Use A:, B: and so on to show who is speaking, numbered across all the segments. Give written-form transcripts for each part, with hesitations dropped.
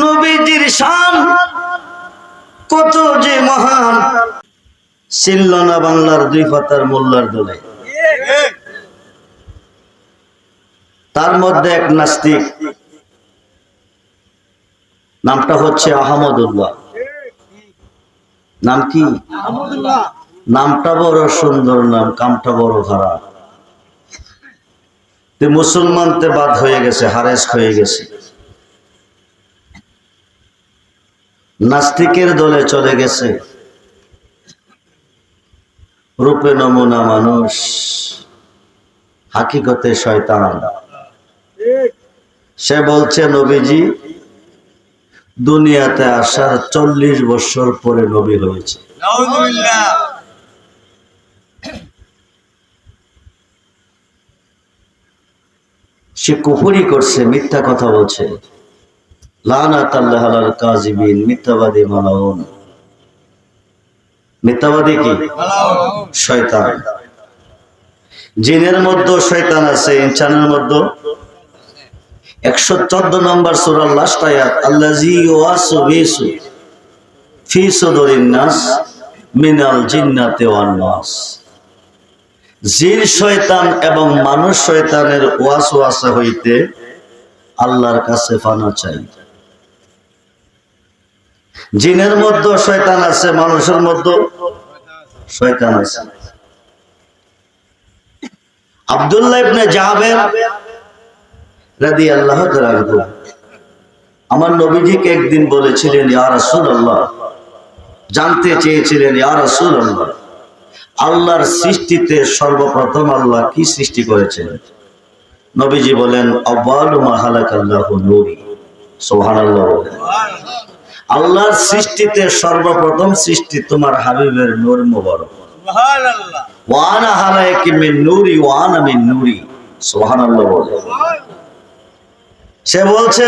A: নবীজির শান কত যে মহান ছিল না বাংলার দুই পাতার মোল্লার দলে। তার মধ্যে এক নাস্তিক, নামটা হচ্ছে আহমদুল্লাহ। নাম কি? নামটা বড় সুন্দর, নাম কামটা বড় খারাপ। মুসলমানতে বাদ হয়ে গেছে, হারেস হয়ে গেছে, নাস্তিকের দলে চলে গেছে। রূপে নমুনা মানুষ, হাকিকতে শয়তান। সে বলছে নবীজি দুনিয়াতে আসার 40 বছর পরে নবী হয়েছে। সে কুফরি করছে, মিথ্যা কথা বলছে। লানাতাল্লাহ আলাল কাযিবিন, মিথ্যাবাদী মালাউন। মিথ্যাবাদী কি? শয়তান। জিনের মধ্যে শয়তান আছে, ইনসানের মধ্যে। 114 নম্বর সূরার লাস্ট আয়াত, আল্লাযী ইউওয়াসবিসু ফি সুদুরিন নাস মিনাল জিন্নাতি ওয়ান নাস। জিন শয়তান এবং মানুষ শয়তানের ওয়াসওয়াসা হইতে আল্লাহর কাছে পানা চাই। জিনের মধ্যে শয়তান আছে, মানুষের মধ্যে শয়তান আছে। আব্দুল্লাহ ইবনে জাবের রাদিয়াল্লাহু তাআলা আমার নবীজিকে একদিন বলেছিলেন, ইয়া রাসূলুল্লাহ, জানতে চেয়েছিলেন, ইয়া রাসূলুল্লাহ, আল্লাহর সৃষ্টিতে সর্বপ্রথম আল্লাহ কি সৃষ্টি করেছেন? নবীজি বলেন, আউয়ালু মা খালাকাল্লাহু নূরি। সুবহানাল্লাহ। আল্লাহর সৃষ্টিতে সর্বপ্রথম সৃষ্টি তোমার হাবিবের নূর মুবারক। সুবহানাল্লাহ। ওয়া আনা হালাকি মিন নূরি ওয়া আনা মিন নূরি। সুবহানাল্লাহ। সে বলছে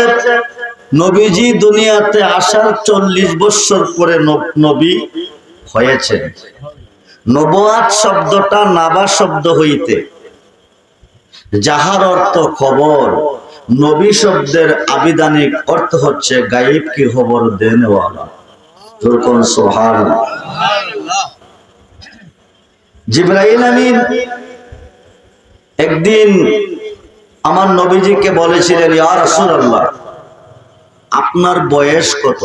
A: নবীজি দুনিয়াতে আসার 40 বছর পরে নবী হয়েছে। নবুয়াত শব্দটা নাবা শব্দ হইতে, যাহার অর্থ খবর। নবী শব্দের আবিধানিক অর্থ হচ্ছে গায়েব কি খবর দেনওয়ালা। যখন সুবহানাল্লাহ। জিবরাইল আমিন একদিন আমার নবীজিকে বলেছিলেন, ইয়া রাসূলুল্লাহ, আপনার বয়স কত?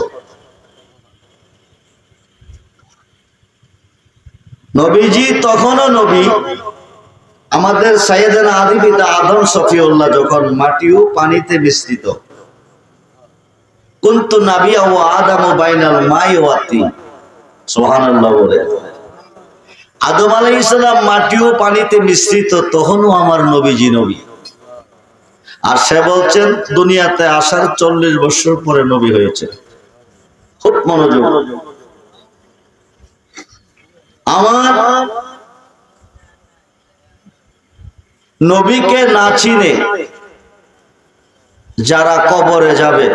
A: নবীজি তখনও নবী। আমাদের সাইয়েদনা আদি পিতা আদম সফিউল্লাহ যখন মাটি ও পানিতে মিশ্রিত, কুনতু নাবিয়্যা ওয়া আদামু বাইনাল মাই ওয়া তিন। সুবহানাল্লাহ বলে। আদম আলাইহিস সালাম মাটি ও পানিতে মিশ্রিত, তখনও আমার নবীজি নবী। আর সে বলছেন দুনিয়াতে আসার 40 বছর পরে নবী হয়েছে। খুব মনোযোগ। আমার নবীকে না চিনে যারা কবরে যাবে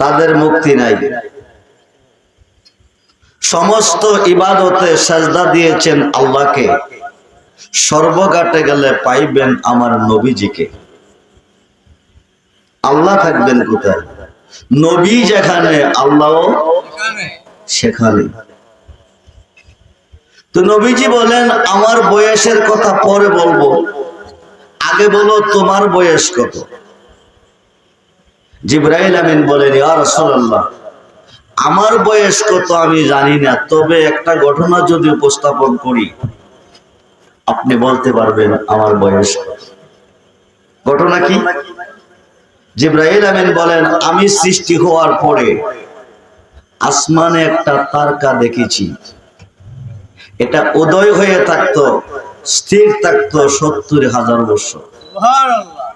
A: তাদের মুক্তি নাই। সমস্ত ইবাদতে সাজদা দিয়েছেন আল্লাহকে, সর্বঘাটে গেলে পাইবেন আমার নবীজিকে। আল্লাহ থাকবেন কোথায়? নবী যেখানে আল্লাহ সেখানে। তো নবীজি বলেন, আমার বয়সের কথা পরে বলবো, আগে বলো তোমার বয়স কত? জিবরাইল আমিন বলেন, ইয়া রাসূলুল্লাহ, আমার বয়স কত আমি জানি না, তবে একটা ঘটনা যদি উপস্থাপন করি আপনি বলতে পারবেন আমার বয়স কত। ঘটনা কি? জিবরাইল আমিন বলেন, আমি সৃষ্টি হওয়ার পরে আসমানে একটা তারকা দেখেছি। এটা উদয় হয়ে থাকতো, স্থির থাকতো 70,000 বছর। সুবহানাল্লাহ।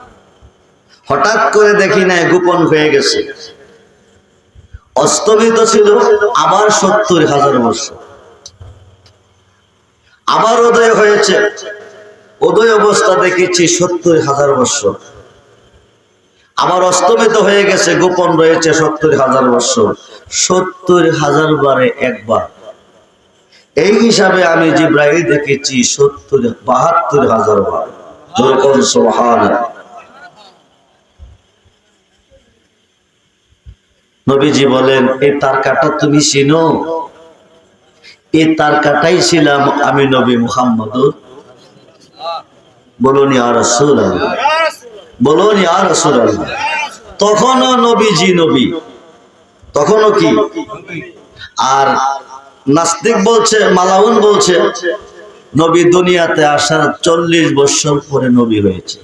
A: হঠাৎ করে দেখি না, গোপন হয়ে গেছে। অস্তমিত ছিল আবার 70,000 বছর। আবার উদয় হয়েছে, উদয় অবস্থা দেখেছি 70,000 বছর। আবার অস্তমিত হয়ে গেছে, গোপন রয়েছে 70,000 বছর। 70,000 বারে একবার। এই হিসাবে আমি জিবরাইল দেখেছি 72,000 বার। সুবহানাল্লাহ। নবীজি বলেন, এই তারকাটা তুমি চিনো? এই তারকাটাই ছিলাম আমি নবী মুহাম্মদুর। বলুন ইয়া রাসূলুল্লাহ, বলুন ইয়া রাসূলুল্লাহ। তখনও নবীজি নবী, তখনও কি? আর নাস্তিক বলছে, মালাউন বলছে নবী দুনিয়াতে আসার 40 বছর পরে নবী হয়েছে।